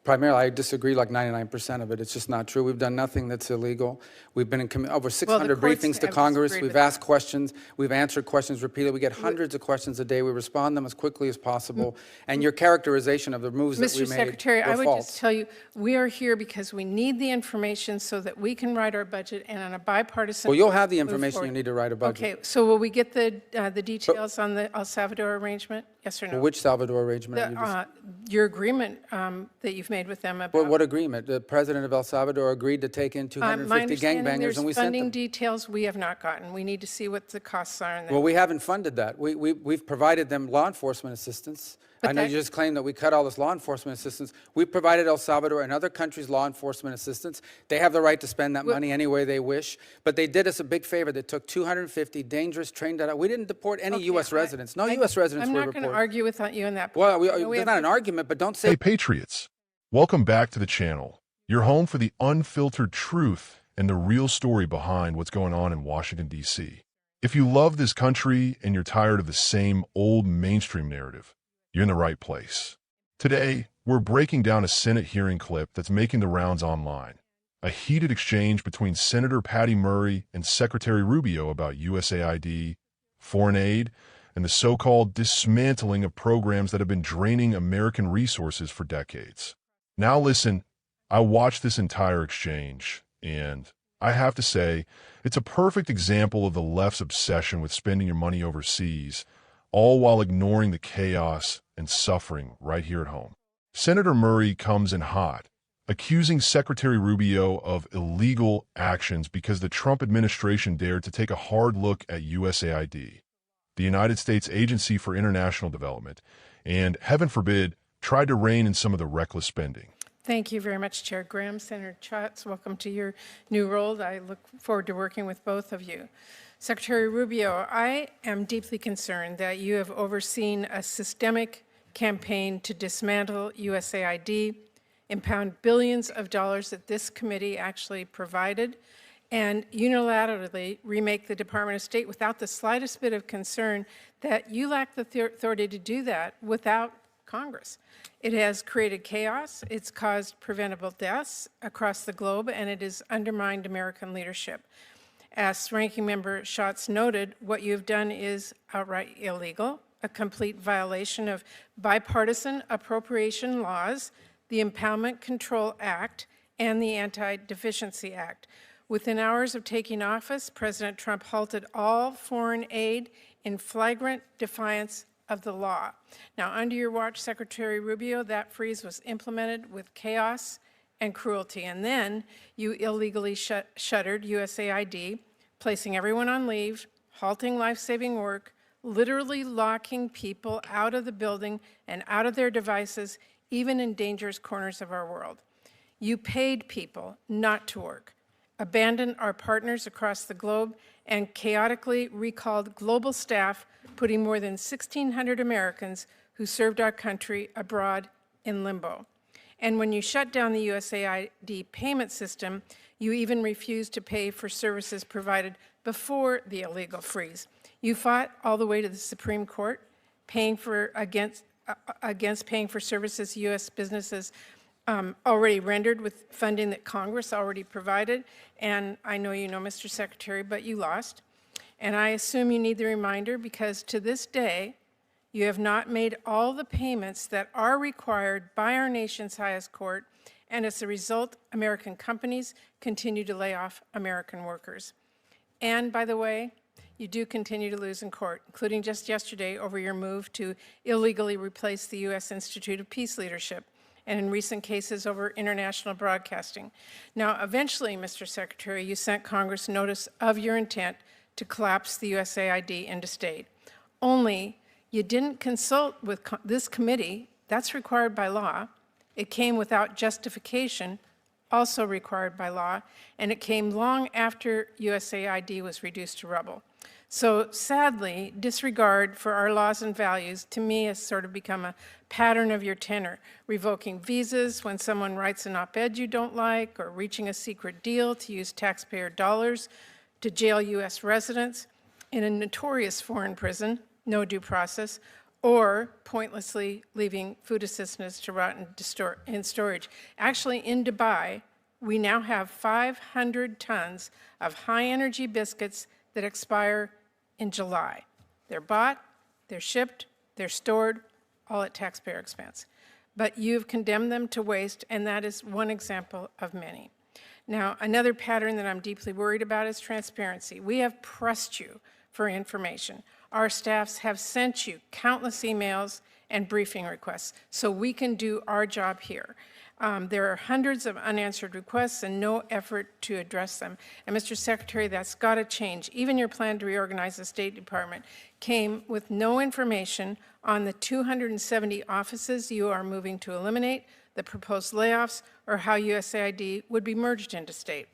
Primarily, I disagree like 99% of it. It's just not true. We've done nothing that's illegal. We've been in over 600 briefings to Congress. We've asked questions. We've answered questions repeatedly. We get hundreds of questions a day. We respond them as quickly as possible. And your characterization of the moves that we made Mr. Secretary, I would false. just tell you, we are here because we need the information so that we can write our budget and on a bipartisan. Well, you'll have the information you need to write a budget. Okay, so will we get the details on the El Salvador arrangement? Yes or no? Well, which Salvador arrangement? Your agreement that you've made with them about. What agreement? The president of El Salvador agreed to take in 250 gangbangers, and we sent them. Funding details we have not gotten. We need to see what the costs are. In that. Well, we haven't funded that. We've provided them law enforcement assistance. I know you just claimed that we cut all this law enforcement assistance. We've provided El Salvador and other countries law enforcement assistance. They have the right to spend that money any way they wish. But they did us a big favor. They took 250 dangerous, trained out. We didn't deport any U.S. residents. No U.S. residents were reported. I'm not going to argue with you on that point. Well, it's not an argument, but don't say. Hey, Patriots. Welcome back to the channel. Your home for the unfiltered truth and the real story behind what's going on in Washington, D.C. If you love this country and you're tired of the same old mainstream narrative, you're in the right place. Today, we're breaking down a Senate hearing clip that's making the rounds online. A heated exchange between Senator Patty Murray and Secretary Rubio about USAID, foreign aid, and the so-called dismantling of programs that have been draining American resources for decades. Now listen, I watched this entire exchange, and I have to say, it's a perfect example of the left's obsession with spending your money overseas, all while ignoring the chaos and suffering right here at home. Senator Murray comes in hot, accusing Secretary Rubio of illegal actions because the Trump administration dared to take a hard look at USAID, the United States Agency for International Development, and, heaven forbid, tried to rein in some of the reckless spending. Thank you very much, Chair Graham. Senator Schatz, welcome to your new role. I look forward to working with both of you. Secretary Rubio, I am deeply concerned that you have overseen a systemic campaign to dismantle USAID, impound billions of dollars that this committee actually provided, and unilaterally remake the Department of State without the slightest bit of concern that you lack the authority to do that without Congress. It has created chaos, it's caused preventable deaths across the globe, and it has undermined American leadership. As Ranking Member Schatz noted, what you have done is outright illegal, a complete violation of bipartisan appropriation laws, the Impoundment Control Act, and the Anti-Deficiency Act. Within hours of taking office, President Trump halted all foreign aid in flagrant defiance of the law. Now, under your watch, Secretary Rubio, that freeze was implemented with chaos and cruelty. And then you illegally shuttered USAID, placing everyone on leave, halting life-saving work, literally locking people out of the building and out of their devices, even in dangerous corners of our world. You paid people not to work, abandoned our partners across the globe, and chaotically recalled global staff, putting more than 1,600 Americans who served our country abroad in limbo. And when you shut down the USAID payment system, you even refused to pay for services provided before the illegal freeze. You fought all the way to the Supreme Court, against paying for services U.S. businesses already rendered with funding that Congress already provided. And I know you know, Mr. Secretary, but you lost. And I assume you need the reminder because to this day, you have not made all the payments that are required by our nation's highest court, and as a result, American companies continue to lay off American workers. And by the way, you do continue to lose in court, including just yesterday over your move to illegally replace the U.S. Institute of Peace Leadership, and in recent cases over international broadcasting. Now, eventually, Mr. Secretary, you sent Congress notice of your intent to collapse the USAID into state. Only you didn't consult with this committee. That's required by law. It came without justification, also required by law, and it came long after USAID was reduced to rubble. So sadly, disregard for our laws and values, to me, has sort of become a pattern of your tenor, revoking visas when someone writes an op-ed you don't like, or reaching a secret deal to use taxpayer dollars to jail U.S. residents in a notorious foreign prison, no due process, or pointlessly leaving food assistance to rot in storage. Actually, in Dubai, we now have 500 tons of high-energy biscuits that expire in July. They're bought, they're shipped, they're stored, all at taxpayer expense. But you've condemned them to waste, and that is one example of many. Now, another pattern that I'm deeply worried about is transparency. We have pressed you for information. Our staffs have sent you countless emails and briefing requests so we can do our job here. There are hundreds of unanswered requests and no effort to address them. And Mr. Secretary, that's got to change. Even your plan to reorganize the State Department came with no information on the 270 offices you are moving to eliminate, the proposed layoffs, or how USAID would be merged into state.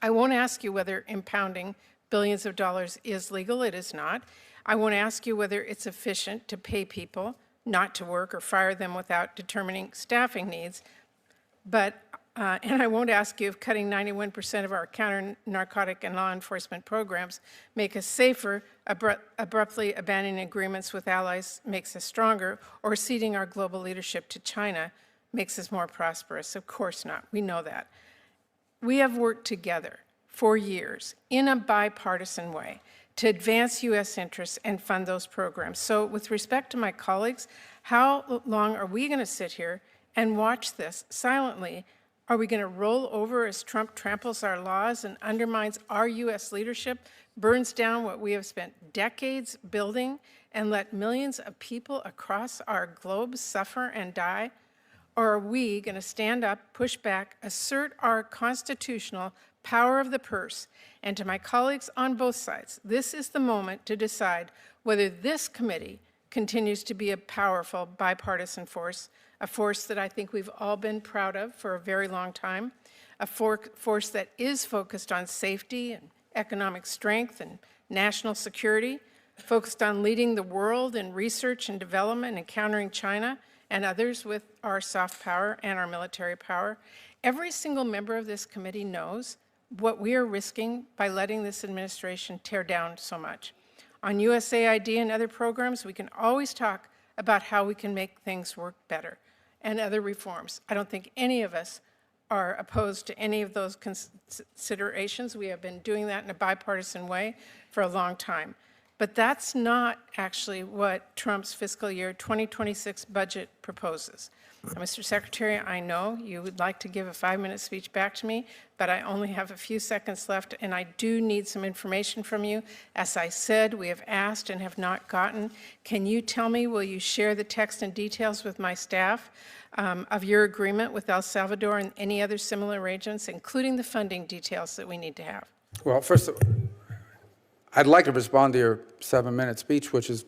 I won't ask you whether impounding billions of dollars is legal. It is not. I won't ask you whether it's efficient to pay people not to work or fire them without determining staffing needs. But, and I won't ask you if cutting 91% of our counter-narcotic and law enforcement programs make us safer, abruptly abandoning agreements with allies makes us stronger, or ceding our global leadership to China makes us more prosperous. Of course not. We know that. We have worked together for years in a bipartisan way to advance U.S. interests and fund those programs. So with respect to my colleagues, how long are we going to sit here and watch this silently? Are we going to roll over as Trump tramples our laws and undermines our U.S. leadership, burns down what we have spent decades building, and let millions of people across our globe suffer and die? Or are we going to stand up, push back, assert our constitutional power of the purse? And to my colleagues on both sides, this is the moment to decide whether this committee continues to be a powerful bipartisan force, a force that I think we've all been proud of for a very long time, a force that is focused on safety and economic strength and national security, focused on leading the world in research and development and countering China and others with our soft power and our military power. Every single member of this committee knows what we are risking by letting this administration tear down so much. On USAID and other programs, we can always talk about how we can make things work better and other reforms. I don't think any of us are opposed to any of those considerations. We have been doing that in a bipartisan way for a long time. But that's not actually what Trump's fiscal year 2026 budget proposes. Now, Mr. Secretary, I know you would like to give a 5-minute speech back to me, but I only have a few seconds left, and I do need some information from you. As I said, we have asked and have not gotten. Can you tell me, will you share the text and details with my staff of your agreement with El Salvador and any other similar arrangements, including the funding details that we need to have? Well, first, I'd like to respond to your 7-minute speech, which is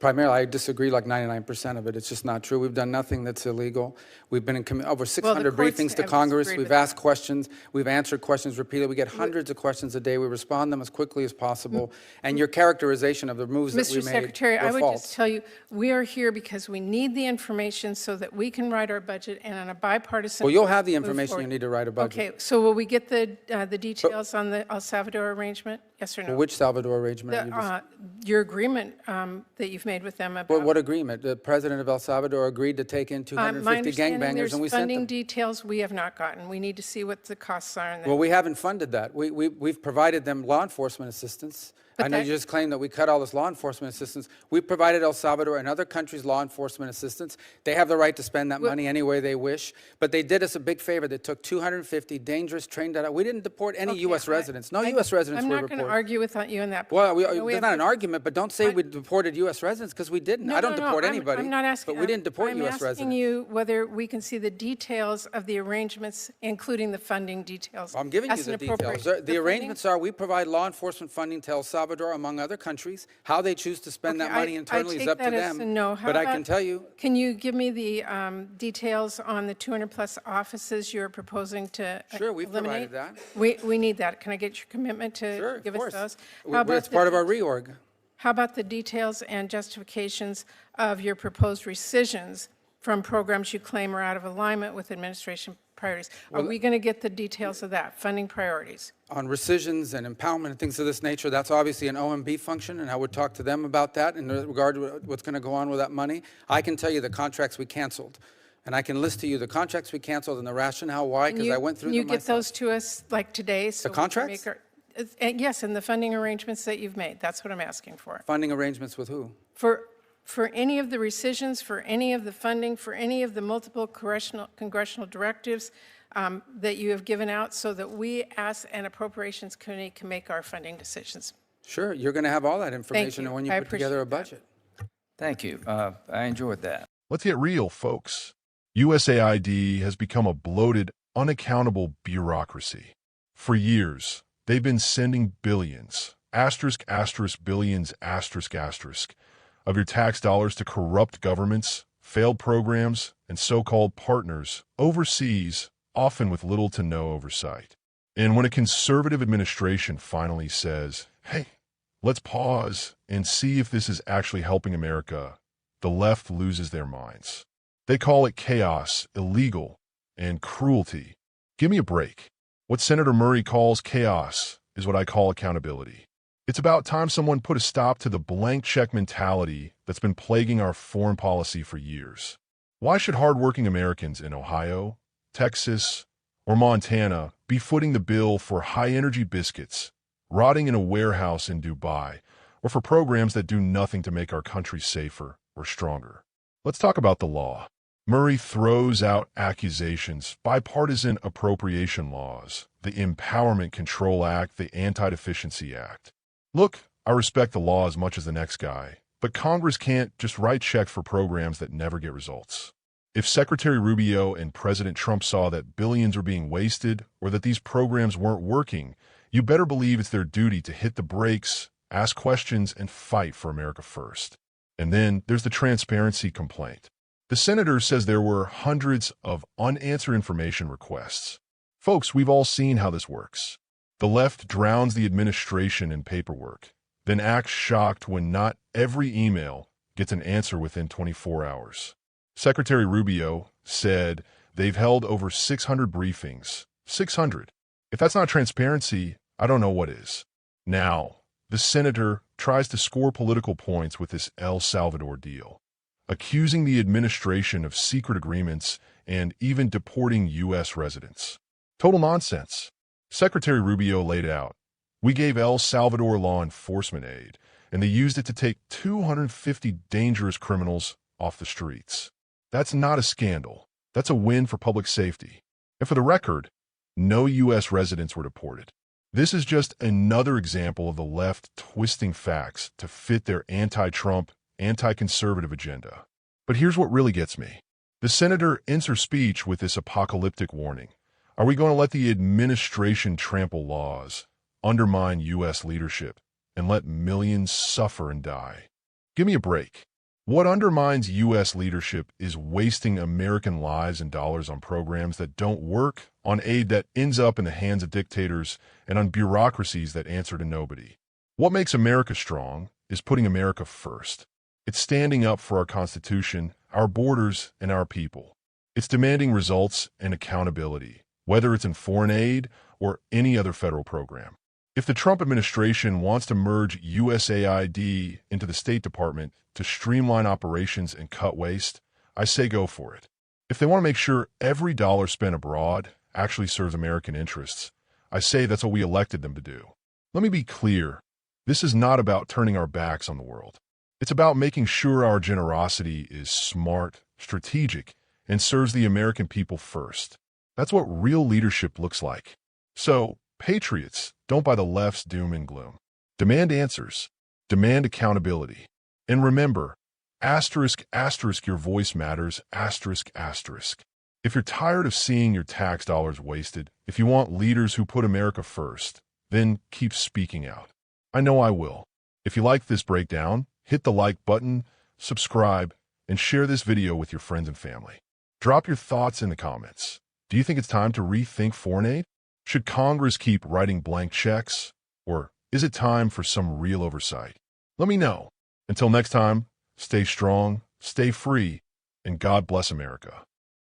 primarily, I disagree like 99% of it. It's just not true. We've done nothing that's illegal. We've been in over 600 briefings to Congress. We've asked questions. We've answered questions repeatedly. We get hundreds of questions a day. We respond them as quickly as possible. And your characterization of the moves that we made Mr. Secretary, were I would false. just tell you, we are here because we need the information so that we can write our budget and on a bipartisan. Well, you'll have the move information you forward. need to write a budget. Okay, so will we get the details on the El Salvador arrangement? Yes or no? Well, which Salvador arrangement? Are you just- Your agreement that you've made with them about. Well, what agreement? The president of El Salvador agreed to take in my 250 understanding, gangbangers, and we there's sent funding them. details we have not gotten. We need to see what the costs are. Well, we haven't funded that. We've provided them law enforcement assistance. But I know that- you just claimed that we cut all this law enforcement assistance. We provided El Salvador and other countries law enforcement assistance. They have the right to spend that money any way they wish. But they did us a big favor. They took 250 dangerous trained out. We didn't deport any U.S. residents. No U.S. residents I'm were not going to reported. argue with you on that. Well, point. there's not an argument, but don't say we deported U.S. residents, because we didn't. I don't deport anybody. I'm not asking. But we didn't deport U.S. I'm asking residents. you whether we can see the details of the arrangements, including the funding details. I'm giving you as the an details. appropriate- The arrangements are we provide law enforcement funding to El Salvador, among other countries. How they choose to spend that money internally is up to I take that as them. a no. How But I about- can tell you, Can you give me the details on the 200-plus offices you're proposing to Sure, we've eliminate? provided We need that. Can I get your commitment to sure, give of us course. those? It's part of our reorg. How about the details and justifications of your proposed rescissions from programs you claim are out of alignment with administration priorities. Are we going to get the details of that, funding priorities? On rescissions and impoundment and things of this nature, that's obviously an OMB function, and I would talk to them about that in regard to what's going to go on with that money. I can tell you the contracts we canceled, and I can list to you the contracts we canceled and the rationale why, because I went through them Can you get myself. those to us like today? So The contracts? Yes, and the funding arrangements that you've made. That's what I'm asking for. Funding arrangements with who? For any of the rescissions, for any of the funding, for any of the multiple congressional directives that you have given out so that we as an appropriations committee can make our funding decisions. Sure, you're going to have all that information you. when you I put together a appreciate budget. Thank you. I enjoyed that. Let's get real, folks. USAID has become a bloated, unaccountable bureaucracy. For years, they've been sending billions, billions, of your tax dollars to corrupt governments, failed programs, and so-called partners overseas, often with little to no oversight. And when a conservative administration finally says, hey, let's pause and see if this is actually helping America, the left loses their minds. They call it chaos, illegal, and cruelty. Give me a break. What Senator Murray calls chaos is what I call accountability. It's about time someone put a stop to the blank check mentality that's been plaguing our foreign policy for years. Why should hardworking Americans in Ohio, Texas, or Montana be footing the bill for high-energy biscuits, rotting in a warehouse in Dubai, or for programs that do nothing to make our country safer or stronger? Let's talk about the law. Murray throws out accusations, bipartisan appropriation laws, the Empowerment Control Act, the Anti-Deficiency Act. Look, I respect the law as much as the next guy, but Congress can't just write checks for programs that never get results. If Secretary Rubio and President Trump saw that billions are being wasted or that these programs weren't working, you better believe it's their duty to hit the brakes, ask questions, and fight for America first. And then there's the transparency complaint. The senator says there were hundreds of unanswered information requests. Folks, we've all seen how this works. The left drowns the administration in paperwork, then acts shocked when not every email gets an answer within 24 hours. Secretary Rubio said they've held over 600 briefings. 600. If that's not transparency, I don't know what is. Now, the senator tries to score political points with this El Salvador deal, accusing the administration of secret agreements and even deporting U.S. residents. Total nonsense. Secretary Rubio laid out, we gave El Salvador law enforcement aid, and they used it to take 250 dangerous criminals off the streets. That's not a scandal. That's a win for public safety. And for the record, no U.S. residents were deported. This is just another example of the left twisting facts to fit their anti-Trump, anti-conservative agenda. But here's what really gets me. The senator ends her speech with this apocalyptic warning. Are we going to let the administration trample laws, undermine U.S. leadership, and let millions suffer and die? Give me a break. What undermines U.S. leadership is wasting American lives and dollars on programs that don't work, on aid that ends up in the hands of dictators, and on bureaucracies that answer to nobody. What makes America strong is putting America first. It's standing up for our Constitution, our borders, and our people. It's demanding results and accountability, whether it's in foreign aid or any other federal program. If the Trump administration wants to merge USAID into the State Department to streamline operations and cut waste, I say go for it. If they want to make sure every dollar spent abroad actually serves American interests, I say that's what we elected them to do. Let me be clear. This is not about turning our backs on the world. It's about making sure our generosity is smart, strategic, and serves the American people first. That's what real leadership looks like. So, patriots, don't buy the left's doom and gloom. Demand answers. Demand accountability. And remember, asterisk, your voice matters, asterisk. If you're tired of seeing your tax dollars wasted, if you want leaders who put America first, then keep speaking out. I know I will. If you like this breakdown, hit the like button, subscribe, and share this video with your friends and family. Drop your thoughts in the comments. Do you think it's time to rethink foreign aid? Should Congress keep writing blank checks? Or is it time for some real oversight? Let me know. Until next time, stay strong, stay free, and God bless America.